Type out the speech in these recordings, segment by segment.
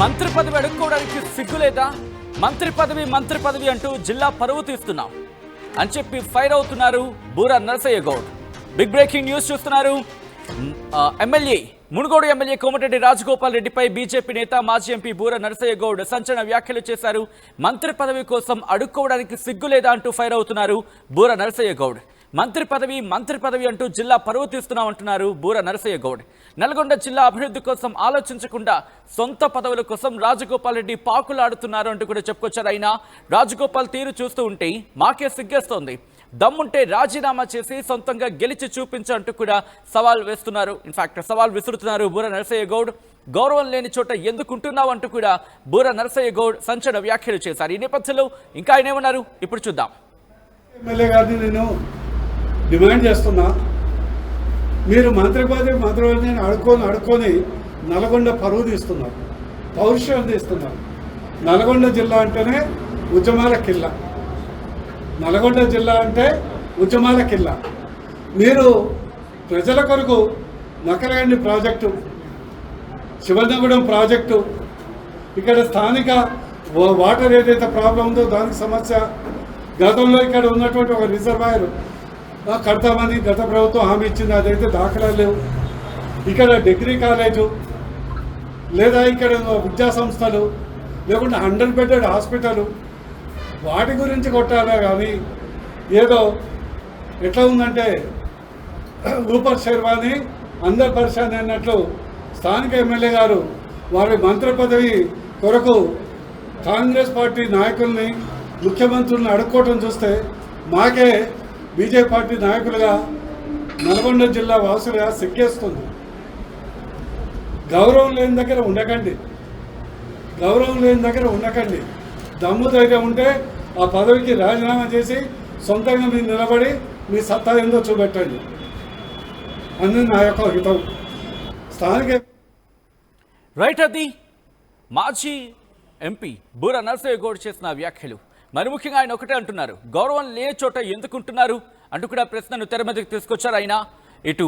మంత్రి పదవి అడుక్కోవడానికి సిగ్గులేదా? మంత్రి పదవి అంటూ జిల్లా పరువు తీస్తున్నాం అని చెప్పి ఫైర్ అవుతున్నారు Boora Narasaiah Goud. Big breaking news చూస్తున్నారు. మునుగోడు ఎమ్మెల్యే కోమటిరెడ్డి రాజగోపాల్ రెడ్డిపై బీజేపీ నేత మాజీ ఎంపీ బూరా నరసయ్య గౌడ్ సంచలన వ్యాఖ్యలు చేశారు. మంత్రి పదవి కోసం అడుక్కోవడానికి సిగ్గులేదా అంటూ ఫైర్ అవుతున్నారు బూరా నరసయ్య గౌడ్. మంత్రి పదవి అంటూ జిల్లా పరువు తీస్తున్నామంటున్నారు బూరా నరసయ్య గౌడ్. నల్గొండ జిల్లా అభివృద్ధి కోసం ఆలోచించకుండా సొంత పదవుల కోసం రాజగోపాల్ రెడ్డి పాకులాడుతున్నారు అంటూ కూడా చెప్పుకొచ్చారు. అయినా రాజగోపాల్ తీరు చూస్తూ ఉంటే మాకే సిగ్గేస్తోంది. దమ్ముంటే రాజీనామా చేసి సొంతంగా గెలిచి చూపించంటూ కూడా సవాల్ వేస్తున్నారు. ఇన్ఫాక్ట్ సవాల్ విసురుతున్నారు బూరా నరసయ్య గౌడ్. గౌరవం లేని చోట ఎందుకుంటున్నావు అంటూ కూడా బూరా నరసయ్య గౌడ్ సంచలన వ్యాఖ్యలు చేశారు. ఈ నేపథ్యంలో ఇంకా ఆయన ఏమన్నారు ఇప్పుడు చూద్దాం. ఎమ్మెల్యే గారిని నేను డిమాండ్ చేస్తున్నా, మీరు మంత్రి పదవిని అడుక్కొని నల్గొండ పరువు తీస్తున్నారు, పౌరుషం తీస్తున్నారు. నల్గొండ జిల్లా అంటేనే ఉద్యమాల కిల్లా. నల్గొండ జిల్లా అంటే ఉద్యమాల కిల్లా. మీరు ప్రజల కొరకు నకలగండి ప్రాజెక్టు, శివనగూడెం ప్రాజెక్టు, ఇక్కడ స్థానిక వాటర్ ఏదైతే ప్రాబ్లం ఉందో దానికి సమస్య, గతంలో ఇక్కడ ఉన్నటువంటి ఒక రిజర్వాయర్ కడతామని గత ప్రభుత్వం హామీ ఇచ్చింది, అదైతే దాఖలా లేవు. ఇక్కడ డిగ్రీ కాలేజు లేదా ఇక్కడ విద్యా సంస్థలు లేకుంటే 100 బెడెడ్ హాస్పిటల్, వాటి గురించి కొట్టాలే కానీ ఏదో ఎట్లా ఉందంటే ఊపర్ శర్వాని అందరు పరిశాన్ అన్నట్లు స్థానిక ఎమ్మెల్యే గారు వారి మంత్రి పదవి కొరకు కాంగ్రెస్ పార్టీ నాయకుల్ని ముఖ్యమంత్రులను అడుక్కోవటం చూస్తే మాకే బీజేపీ పార్టీ నాయకులుగా నల్గొండ జిల్లా వాసులుగా సిగ్గేస్తుంది. గౌరవం లేని దగ్గర ఉండకండి. దమ్ము ధైర్యం ఉంటే ఆ పదవికి రాజీనామా చేసి సొంతంగా మీరు నిలబడి మీ సత్తా ఏందో చూపెట్టండి అని నా యొక్క హితం. స్థానిక రైట్, అది మాజీ ఎంపీ బూరా నరసయ్య గౌడ్ చేసిన వ్యాఖ్యలు. మరి ముఖ్యంగా ఆయన ఒకటే అంటున్నారు, గౌరవం లేని చోట ఎందుకుంటున్నారు అంటూ కూడా ప్రశ్నను తెర మీదకి తీసుకొచ్చారు. ఆయన ఇటు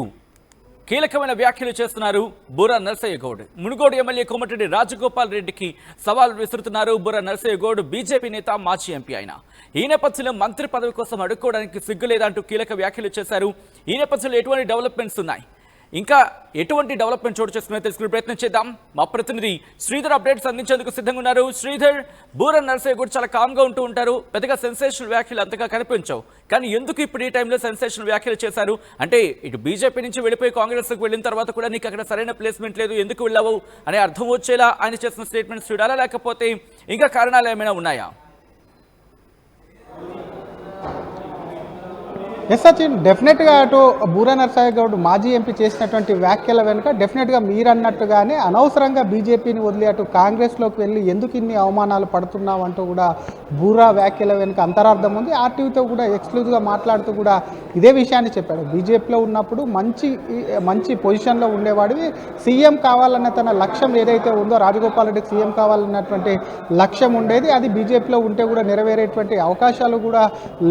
కీలకమైన వ్యాఖ్యలు చేస్తున్నారు బూరా నరసయ్య గౌడ్. మునుగోడు ఎమ్మెల్యే కోమటిరెడ్డి రాజగోపాల్ రెడ్డికి సవాల్ విసురుతున్నారు బూరా నరసయ్య గౌడ్. బీజేపీ నేత మాజీ ఎంపీ ఆయన. ఈ నేపథ్యంలో మంత్రి పదవి కోసం అడుక్కోవడానికి సిగ్గులేదంటూ కీలక వ్యాఖ్యలు చేశారు. ఈ నేపథ్యంలో ఎటువంటి డెవలప్మెంట్స్ ఉన్నాయి, ఇంకా ఎటువంటి డెవలప్మెంట్ చోటు చేసుకునే తెలుసుకునే ప్రయత్నం చేద్దాం. మా ప్రతినిధి శ్రీధర్ అప్డేట్స్ అందించేందుకు సిద్ధంగా ఉన్నారు. శ్రీధర్, బూరా నరసయ్య గౌడ్ చాలా కామ్గా ఉంటూ ఉంటారు, పెద్దగా సెన్సేషనల్ వ్యాఖ్యలు అంతగా కనిపించవు, కానీ ఎందుకు ఇప్పుడు ఈ టైంలో సెన్సేషనల్ వ్యాఖ్యలు చేశారు? అంటే ఇటు బీజేపీ నుంచి వెళ్ళిపోయి కాంగ్రెస్కి వెళ్ళిన తర్వాత కూడా నీకు అక్కడ సరైన ప్లేస్మెంట్ లేదు, ఎందుకు వెళ్ళావు అనే అర్థం వచ్చేలా ఆయన చేసిన స్టేట్మెంట్స్ చూడాలా, లేకపోతే ఇంకా కారణాలు ఏమైనా ఉన్నాయా? ఎస్ సచిన్, డెఫినెట్గా అటు బూరా నరసయ్య గౌడ్ మాజీ ఎంపీ చేసినటువంటి వ్యాఖ్యల వెనుక డెఫినెట్గా మీరన్నట్టుగానే అనవసరంగా బీజేపీని వదిలి అటు కాంగ్రెస్లోకి వెళ్ళి ఎందుకు ఇన్ని అవమానాలు పడుతున్నావు అంటూ కూడా బూరా వ్యాఖ్యల వెనుక అంతరార్థం ఉంది. ఆర్టీవీతో కూడా ఎక్స్క్లూజివ్గా మాట్లాడుతూ కూడా ఇదే విషయాన్ని చెప్పాడు. బీజేపీలో ఉన్నప్పుడు మంచి పొజిషన్లో ఉండేవాడివి, సీఎం కావాలన్న తన లక్ష్యం ఏదైతే ఉందో, రాజగోపాల్ రెడ్డికి సీఎం కావాలన్నటువంటి లక్ష్యం ఉండేది, అది బీజేపీలో ఉంటే కూడా నెరవేరేటువంటి అవకాశాలు కూడా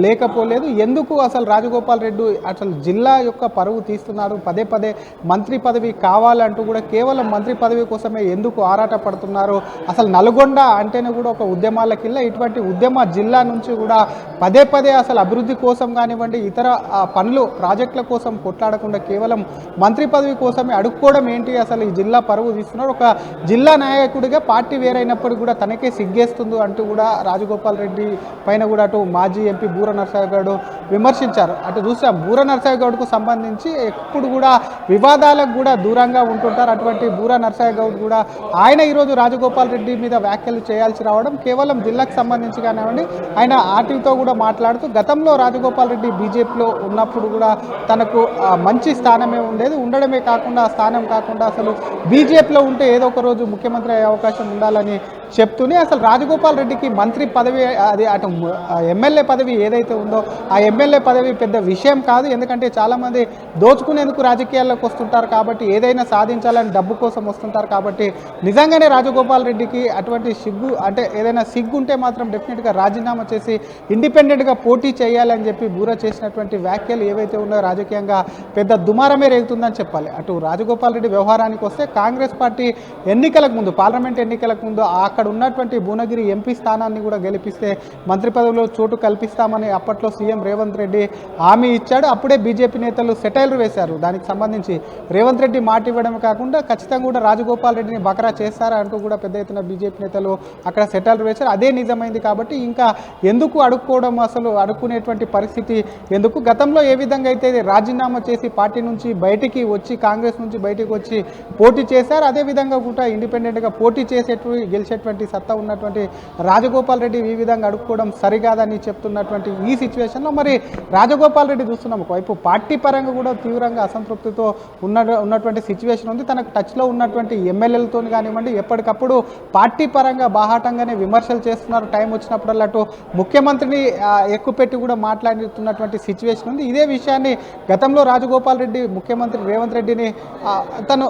లేకపోలేదు. ఎందుకు అసలు రాజగోపాల్ రెడ్డి అసలు జిల్లా యొక్క పరువు తీస్తున్నారు, పదే మంత్రి పదవి కావాలంటూ కూడా కేవలం మంత్రి పదవి కోసమే ఎందుకు ఆరాట పడుతున్నారు? అసలు నల్గొండ అంటేనే కూడా ఒక ఉద్యమాల కిల్ల. ఇటువంటి ఉద్యమ జిల్లా నుంచి కూడా పదే అసలు అభివృద్ధి కోసం కానివ్వండి, ఇతర పనులు ప్రాజెక్టుల కోసం కొట్లాడకుండా కేవలం మంత్రి పదవి కోసమే అడుక్కోవడం ఏంటి? అసలు ఈ జిల్లా పరువు తీస్తున్నారు. ఒక జిల్లా నాయకుడిగా పార్టీ వేరైనప్పటికీ కూడా తనకే సిగ్గేస్తుంది అంటూ కూడా రాజగోపాల్ రెడ్డి పైన కూడా అటు మాజీ ఎంపీ బూరా నరసయ్య గౌడ్ విమర్శించారు. అటు చూసాం, బూరా నరసయ్య గౌడ్కు సంబంధించి ఎప్పుడు కూడా వివాదాలకు కూడా దూరంగా ఉంటుంటారు. అటువంటి బూరా నరసయ్య గౌడ్ కూడా ఆయన ఈరోజు రాజగోపాల్ రెడ్డి మీద వ్యాఖ్యలు చేయాల్సి రావడం కేవలం జిల్లాకు సంబంధించి కానివ్వండి, ఆయన ఆర్టీతో కూడా మాట్లాడుతూ గతంలో రాజగోపాల్ రెడ్డి బీజేపీలో ఉన్నప్పుడు కూడా తనకు మంచి స్థానమే ఉండడమే కాకుండా ఆ స్థానం కాకుండా అసలు బీజేపీలో ఉంటే ఏదో ఒక రోజు ముఖ్యమంత్రి అయ్యే అవకాశం ఉండాలని చెప్తూనే అసలు రాజగోపాల్ రెడ్డికి మంత్రి పదవి, అది అటు ఎమ్మెల్యే పదవి ఏదైతే ఉందో ఆ ఎమ్మెల్యే పదవి పెద్ద విషయం కాదు. ఎందుకంటే చాలామంది దోచుకునేందుకు రాజకీయాల్లోకి వస్తుంటారు కాబట్టి, ఏదైనా సాధించాలని డబ్బు కోసం వస్తుంటారు కాబట్టి, నిజంగానే రాజగోపాల్ రెడ్డికి అటువంటి సిగ్గు అంటే ఏదైనా సిగ్గు ఉంటే మాత్రం డెఫినెట్గా రాజీనామా చేసి ఇండిపెండెంట్గా పోటీ చేయాలని చెప్పి బూర చేసినటువంటి వ్యాఖ్యలు ఏవైతే ఉన్నాయో రాజకీయంగా పెద్ద దుమారమే రేగుతుందని చెప్పాలి. అటు రాజగోపాల్ రెడ్డి వ్యవహారానికి వస్తే కాంగ్రెస్ పార్టీ ఎన్నికలకు ముందు, పార్లమెంట్ ఎన్నికలకు ముందు అక్కడ ఉన్నటువంటి భువనగిరి ఎంపీ స్థానాన్ని కూడా గెలిపిస్తే మంత్రి పదవిలో చోటు కల్పిస్తామని అప్పట్లో సీఎం రేవంత్ రెడ్డి హామీ ఇచ్చాడు. అప్పుడే బీజేపీ నేతలు సెటైల్ వేశారు. దానికి సంబంధించి రేవంత్ రెడ్డి మాట ఇవ్వడమే కాకుండా ఖచ్చితంగా కూడా రాజగోపాల్ రెడ్డిని బకరా చేస్తారా అంటూ కూడా పెద్ద ఎత్తున బీజేపీ నేతలు అక్కడ సెటైల్ వేశారు. అదే నిజమైంది కాబట్టి ఇంకా ఎందుకు అడుక్కోవడం, అసలు అడుక్కునేటువంటి పరిస్థితి ఎందుకు? గతంలో ఏ విధంగా అయితే రాజీనామా చేసి పార్టీ నుంచి బయటికి వచ్చి, కాంగ్రెస్ నుంచి బయటికి వచ్చి పోటీ చేశారు, అదేవిధంగా కూడా ఇండిపెండెంట్గా పోటీ గెలిచేటువంటి సత్తా ఉన్నటువంటి రాజగోపాల్ రెడ్డి ఈ విధంగా అడుక్కోవడం సరికాదని చెప్తున్నటువంటి ఈ సిచ్యువేషన్లో మరి రాజగోపాల్ రెడ్డి చూస్తున్నాం ఒకవైపు పార్టీ పరంగా కూడా తీవ్రంగా అసంతృప్తితో ఉన్నటువంటి సిచ్యువేషన్ ఉంది. తనకు టచ్లో ఉన్నటువంటి ఎమ్మెల్యేలతో కానివ్వండి ఎప్పటికప్పుడు పార్టీ పరంగా బాహాటంగానే విమర్శలు చేస్తున్నారు. టైం వచ్చినప్పుడల్లా అటు ముఖ్యమంత్రిని ఎక్కుపెట్టి కూడా మాట్లాడుతున్నటువంటి సిచ్యువేషన్ ఉంది. ఇదే విషయాన్ని గతంలో రాజగోపాల్ రెడ్డి ముఖ్యమంత్రి రేవంత్ రెడ్డిని తను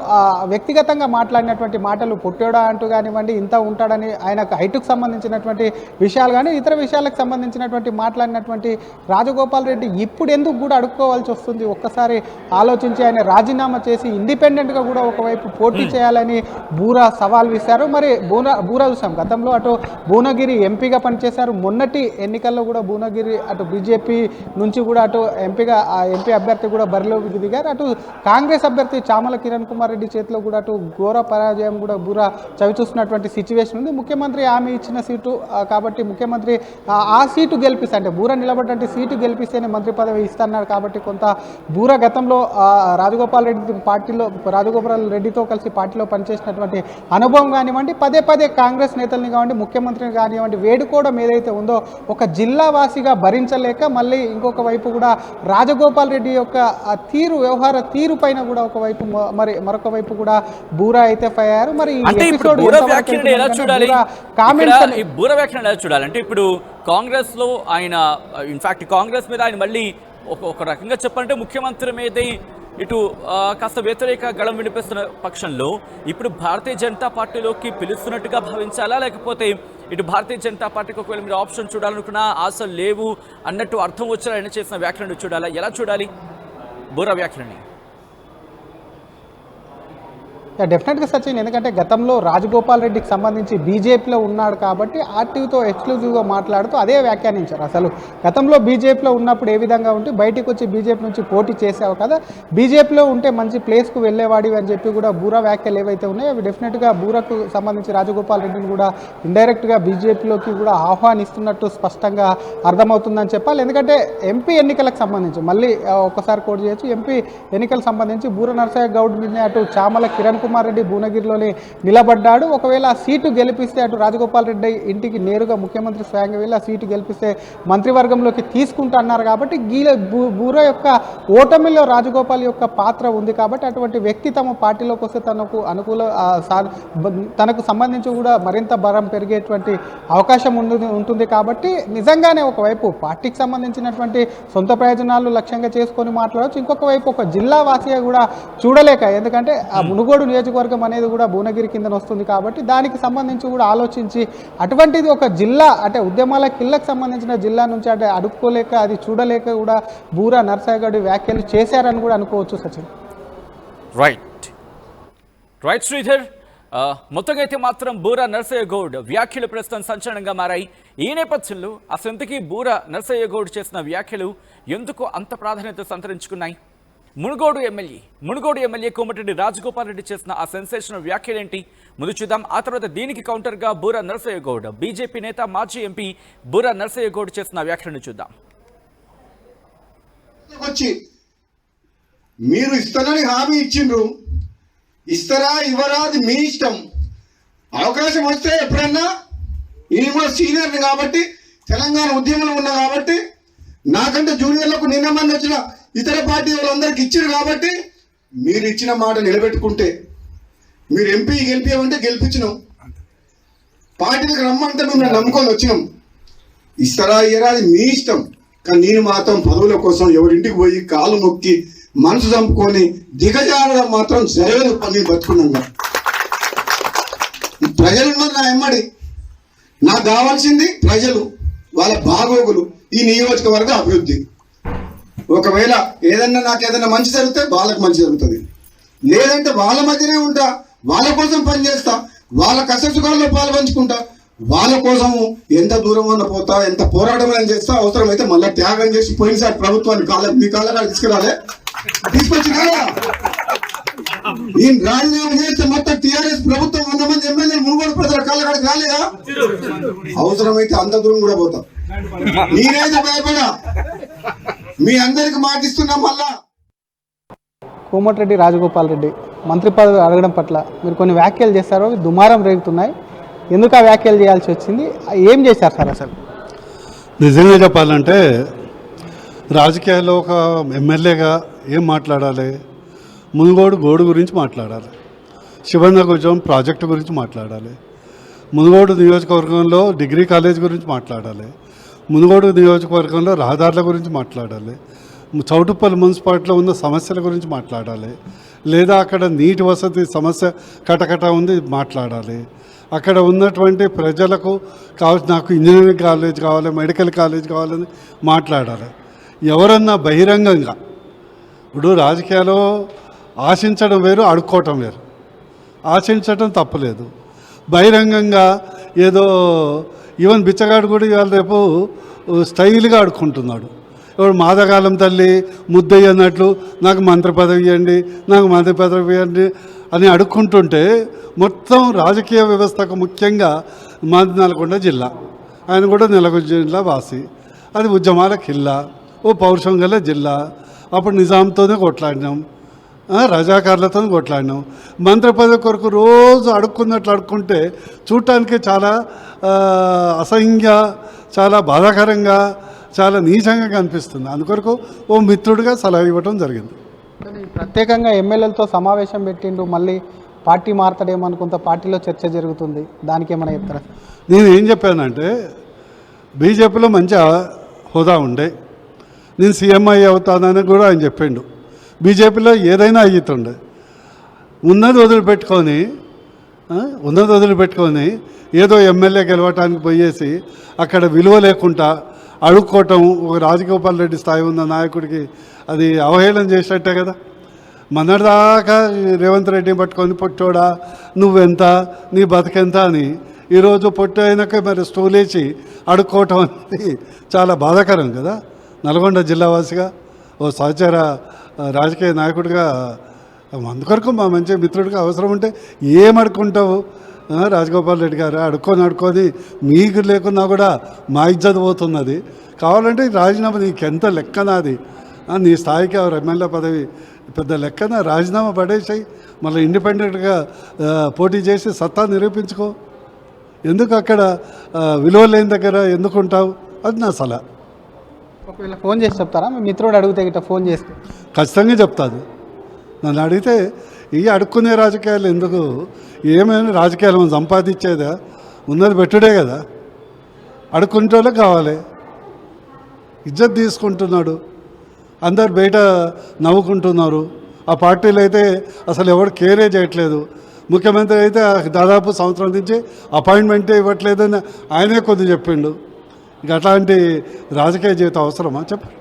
వ్యక్తిగతంగా మాట్లాడినటువంటి మాటలు పుట్టాడా అంటూ కానివ్వండి, ఇంత ఉంటాడని ఆయనకు హైటుకు సంబంధించినటువంటి విషయాలు కానీ ఇతర విషయాలకు సంబంధించినటువంటి మాట్లాడినటువంటి రాజగోపాల్ రెడ్డి ఇప్పుడు ఎందుకు కూడా అడుక్కోవాల్సి వస్తుంది? ఒక్కసారి ఆలోచించి ఆయన రాజీనామా చేసి ఇండిపెండెంట్గా కూడా ఒకవైపు పోటీ చేయాలని బూరా సవాల్ విశారు. మరి బూరా చూసాం గతంలో అటు భువనగిరి ఎంపీగా పనిచేశారు. మొన్నటి ఎన్నికల్లో కూడా భువనగిరి అటు బీజేపీ నుంచి కూడా అటు ఎంపీ అభ్యర్థి కూడా బరిలోకి దిగారు. అటు కాంగ్రెస్ అభ్యర్థి చామల కిరణ్ కుమార్ రెడ్డి చేతిలో కూడా అటు ఘోర పరాజయం కూడా బూరా చవిచూస్తున్నటువంటి సిచ్యువేషన్ ఉంది. ముఖ్యమంత్రి హామీ ఇచ్చిన సీటు కాబట్టి ముఖ్యమంత్రి ఆ సీటు గెలిపిస్తే, అంటే బూర నిలబడ్డంటే సీటు గెలిపిస్తేనే మంత్రి పదవి ఇస్తున్నారు కాబట్టి కొంత బూర గతంలో రాజగోపాల్ రెడ్డితో కలిసి పార్టీలో పనిచేసినటువంటి అనుభవం కానివ్వండి, పదే పదే కాంగ్రెస్ నేతల్ని కానివ్వండి, ముఖ్యమంత్రిని కానివ్వండి వేడుకోవడం ఏదైతే ఉందో ఒక జిల్లా వాసిగా భరించలేక మళ్ళీ ఇంకొక వైపు కూడా రాజగోపాల్ రెడ్డి యొక్క వ్యవహార తీరు పైన కూడా ఒకవైపు మరొక వైపు కూడా బూరా అయితే అయ్యారు. మరి బూర వ్యాఖ్యలను ఎలా చూడాలి అంటే ఇప్పుడు కాంగ్రెస్ లో ఆయన ఇన్ఫాక్ట్ కాంగ్రెస్ మీద ఆయన మళ్ళీ ఒక రకంగా చెప్పాలంటే ముఖ్యమంత్రి మీదే ఇటు కాస్త వ్యతిరేక గళం వినిపిస్తున్న పక్షంలో ఇప్పుడు భారతీయ జనతా పార్టీలోకి పిలుస్తున్నట్టుగా భావించాలా, లేకపోతే ఇటు భారతీయ జనతా పార్టీకి ఒకవేళ మీరు ఆప్షన్ చూడాలనుకున్నా ఆశలు లేవు అన్నట్టు అర్థం వచ్చేలా ఆయన చేసిన వ్యాఖ్యలను చూడాలా? ఎలా చూడాలి బూరా వ్యాఖ్యలని? డెఫినెట్గా సచిన్, ఎందుకంటే గతంలో రాజగోపాల్ రెడ్డికి సంబంధించి బీజేపీలో ఉన్నాడు కాబట్టి ఆర్టీవీతో ఎక్స్క్లూజివ్గా మాట్లాడుతూ అదే వ్యాఖ్యానించారు. అసలు గతంలో బీజేపీలో ఉన్నప్పుడు ఏ విధంగా ఉంటే బయటికి వచ్చి బీజేపీ నుంచి పోటీ చేసావు కదా, బీజేపీలో ఉంటే మంచి ప్లేస్కు వెళ్ళేవాడివి అని చెప్పి కూడా బూరా వ్యాఖ్యలు ఏవైతే ఉన్నాయో అవి డెఫినెట్గా బూరకు సంబంధించి రాజగోపాల్ రెడ్డిని కూడా ఇండైరెక్ట్గా బీజేపీలోకి కూడా ఆహ్వానిస్తున్నట్టు స్పష్టంగా అర్థమవుతుందని చెప్పాలి. ఎందుకంటే ఎంపీ ఎన్నికలకు సంబంధించి మళ్ళీ ఒక్కసారి కోట్ చేయొచ్చు, ఎంపీ ఎన్నికలకు సంబంధించి బూర నరసయ్య గౌడ్ మీద అటు చామల కిరణ్ కుమార్ రెడ్డి భువనగిరిలోనే నిలబడ్డాడు. ఒకవేళ ఆ సీటు గెలిపిస్తే అటు రాజగోపాల్ రెడ్డి ఇంటికి నేరుగా ముఖ్యమంత్రి స్వయంగా వెళ్ళి ఆ సీటు గెలిపిస్తే మంత్రివర్గంలోకి తీసుకుంటా అన్నారు కాబట్టి బూర యొక్క ఓటమిలో రాజగోపాల్ యొక్క పాత్ర ఉంది కాబట్టి అటువంటి వ్యక్తి తమ పార్టీలోకి వస్తే తనకు సంబంధించి కూడా మరింత బలం పెరిగేటువంటి అవకాశం ఉంటుంది కాబట్టి నిజంగానే ఒకవైపు పార్టీకి సంబంధించినటువంటి సొంత ప్రయోజనాలు లక్ష్యంగా చేసుకొని మాట్లాడవచ్చు, ఇంకొక వైపు ఒక జిల్లా వాసిగా కూడా చూడలేక, ఎందుకంటే ఆ మునుగోడు నియోజకవర్గం అనేది కూడా భువనగిరి కింద వస్తుంది కాబట్టి దానికి సంబంధించి కూడా ఆలోచించి అటువంటిది ఒక జిల్లా అంటే ఉద్యమాల కిళ్ళకు సంబంధించిన జిల్లా నుంచి అంటే అడుక్కోలేక అది చూడలేక కూడా బూరా నరసయ్య గౌడ్ వ్యాఖ్యలు చేశారని కూడా అనుకోవచ్చు సచిన్. రైట్ శ్రీధర్, మొత్తంగా అయితే మాత్రం బూరా నరసయ్య గౌడ్ వ్యాఖ్యలు ప్రస్తుతం సంచలనంగా మారాయి. ఈ నేపథ్యంలో అసలు ఇంతకీ బూరా నరసయ్య గౌడ్ చేసిన వ్యాఖ్యలు ఎందుకు అంత ప్రాధాన్యత సంతరించుకున్నాయి? మునుగోడు ఎమ్మెల్యే కోమటిరెడ్డి రాజగోపాల్ రెడ్డి చేసిన ఆ సెన్సేషనల్ వ్యాఖ్యలేంటి ముందు చూద్దాం. ఆ తర్వాత దీనికి కౌంటర్గా బూరా నరసయ్య గౌడ్, బీజేపీ నేత మాజీ ఎంపీ బూరా నరసయ్య గౌడ్ చేసిన వ్యాఖ్యలను చూద్దాం. మీరు ఇస్తారని హామీ ఇచ్చిండ్రు, ఇస్తారా ఇవ్వరా అది మీ ఇష్టం. అవకాశం వస్తే ఎప్పుడన్నా నేను కూడా సీనియర్ని కాబట్టి తెలంగాణ ఉద్యమంలో ఉన్నా కాబట్టి నాకంటే జూనియర్లకు నిన్న మంది వచ్చిన ఇతర పార్టీ వాళ్ళందరికి ఇచ్చారు కాబట్టి మీరు ఇచ్చిన మాట నిలబెట్టుకుంటే, మీరు ఎంపీ గెలిపామంటే గెలిపించినాం, పార్టీలకు రమ్మంటే మిమ్మల్ని నమ్ముకొని వచ్చినాం. ఇస్తారా ఇయ్యరా అది మీ ఇష్టం, కానీ నేను మాత్రం పదవుల కోసం ఎవరింటికి పోయి కాలు మొక్కి మనసు చంపుకొని దిగజారడం మాత్రం జరగదు. పని బతుకున్నాగా ప్రజలున్నారు నా ఎమ్మడి. నాకు కావాల్సింది ప్రజలు, వాళ్ళ బాగోగులు, ఈ నియోజకవర్గ అభివృద్ధి. ఒకవేళ నాకు ఏదైనా మంచి జరిగితే వాళ్ళకి మంచి జరుగుతుంది, లేదంటే వాళ్ళ మధ్యనే ఉంటా, వాళ్ళ కోసం పనిచేస్తా, వాళ్ళ కష్టసుఖాల్లో పాలు పంచుకుంటా, వాళ్ళ కోసం ఎంత దూరం అన్న పోతా, ఎంత పోరాటం అని చేస్తా, అవసరమైతే మళ్ళీ త్యాగం చేసి పోయినసారి ప్రభుత్వాన్ని మీ కాళ్ళ తీసుకురాలే, తీసుకొచ్చి కదా ఈ రాజీనామా చేస్తే మొత్తం టీఆర్ఎస్ ప్రభుత్వం 100 మంది ఎమ్మెల్యేలు మునుగోడు ప్రజల కాళ్ళకాడికి రాలేదా? అవసరమైతే అంత దూరం కూడా పోతాం. నేనైతే భయపడా, మీ అందరికి మాటిస్తున్నాం. మళ్ళా కోమటిరెడ్డి రాజగోపాల్ రెడ్డి మంత్రి పదవి అడగడం పట్ల మీరు కొన్ని వ్యాఖ్యలు చేశారో దుమారం రేగుతున్నాయి. ఎందుకు ఆ వ్యాఖ్యలు చేయాల్సి వచ్చింది? ఏం చేశారు సార్ అసలు? నిజంగా చెప్పాలంటే రాజకీయాల్లో ఒక ఎమ్మెల్యేగా ఏం మాట్లాడాలి? మునుగోడు గోడు గురించి మాట్లాడాలి, శివనగరం ప్రాజెక్టు గురించి మాట్లాడాలి, మునుగోడు నియోజకవర్గంలో డిగ్రీ కాలేజ్ గురించి మాట్లాడాలి, మునుగోడు నియోజకవర్గంలో రహదారుల గురించి మాట్లాడాలి, చౌటుప్పల్ మున్సిపాలిటీలో ఉన్న సమస్యల గురించి మాట్లాడాలి, లేదా అక్కడ నీటి వసతి సమస్య కటకట ఉంది మాట్లాడాలి, అక్కడ ఉన్నటువంటి ప్రజలకు కావాల్సిన నాకు ఇంజనీరింగ్ కాలేజ్ కావాలి, మెడికల్ కాలేజ్ కావాలని మాట్లాడాలి. ఎవరన్నా బహిరంగంగా, ఇప్పుడు రాజకీయాల్లో ఆశించడం వేరు, అడుక్కోవటం వేరు. ఆశించడం తప్పలేదు, బహిరంగంగా ఏదో ఈవెన్ బిచ్చగాడు కూడా ఇవాళ రేపు స్టైల్గా అడుక్కుంటున్నాడు. ఇప్పుడు మాదకాలం తల్లి ముద్దయ్య అన్నట్లు నాకు మంత్రి పదవి ఇవ్వండి, నాకు మంత్రి పదవి ఇవ్వండి అని అడుక్కుంటుంటే మొత్తం రాజకీయ వ్యవస్థకు ముఖ్యంగా మాది నల్గొండ జిల్లా, ఆయన కూడా నల్గొండ జిల్లా వాసి, అది ఉద్యమాల కిల్లా, ఓ పౌరుషం గల జిల్లా. అప్పుడు నిజాంతోనే కొట్లాడినాం, రజాకారులతో కొట్లాడినాం. మంత్రి పదవి కొరకు రోజు అడుక్కున్నట్లు అడుక్కుంటే చూడటానికి చాలా అసహ్యంగా, చాలా బాధాకరంగా, చాలా నీచంగా కనిపిస్తుంది. అందుకొరకు ఓ మిత్రుడిగా సలహా ఇవ్వటం జరిగింది. ప్రత్యేకంగా ఎమ్మెల్యేలతో సమావేశం పెట్టిండు, మళ్ళీ పార్టీ మారుతాడేమనుకుంత పార్టీలో చర్చ జరుగుతుంది, దానికి ఏమైనా చెప్తారా? నేను ఏం చెప్పానంటే బీజేపీలో మంచి హోదా ఉండే, నేను సీఎంఐ అవుతానని కూడా ఆయన చెప్పిండు. బీజేపీలో ఏదైనా అయ్యుతుండే, ఉన్నది వదిలిపెట్టుకొని ఏదో ఎమ్మెల్యే గెలవటానికి పోయేసి అక్కడ విలువ లేకుండా అడుక్కోవటం ఒక రాజగోపాల్ రెడ్డి స్థాయి ఉన్న నాయకుడికి అది అవహేళన చేసినట్టే కదా. మొన్నటిదాకా రేవంత్ రెడ్డిని పట్టుకొని పొట్టోడా నువ్వెంత, నీ బతికెంత అని ఈరోజు పొట్టు అయినాక మరి స్టూలేసి అడుక్కోవటం అనేది చాలా బాధాకరం కదా. నల్గొండ జిల్లావాసిగా, ఓ సహచర రాజకీయ నాయకుడిగా, అందుకొరకు మా మంచి మిత్రుడిగా అవసరం ఉంటే ఏమడుకుంటావు రాజగోపాల్ రెడ్డి గారు? అడుక్కొని మీకు లేకున్నా కూడా మా ఇజ్జత్ పోతున్నది. కావాలంటే రాజీనామా నీకెంత లెక్కనాది, నీ స్థాయికి ఆ ఎమ్మెల్యే పదవి పెద్ద లెక్కన రాజీనామా పడేసాయి, మళ్ళీ ఇండిపెండెంట్గా పోటీ చేసి సత్తా నిరూపించుకో. ఎందుకు అక్కడ విలువ లేని దగ్గర ఎందుకుంటావు? అది నా సలహా. ఒకవేళ ఫోన్ చేసి చెప్తారా? మీ మిత్రుడు అడిగితే గిట్ట ఫోన్ చేస్తే ఖచ్చితంగా చెప్తాను. నన్ను అడిగితే ఈ అడుక్కునే రాజకీయాలు ఎందుకు, ఏమైనా రాజకీయాలు మనం సంపాదించేదా, ఉన్నది పెట్టుడే కదా. అడుక్కుంటోళ్ళే కావాలి, ఇజ్జత్ తీసుకుంటున్నాడు, అందరు బయట నవ్వుకుంటున్నారు. ఆ పార్టీలు అయితే అసలు ఎవరు కేరే చేయట్లేదు. ముఖ్యమంత్రి అయితే దాదాపు సంవత్సరం నుంచి అపాయింట్మెంటే ఇవ్వట్లేదని ఆయనే కొద్ది చెప్పిండు. ఇక అట్లాంటి రాజకీయ జీవితం అవసరమా చెప్పండి?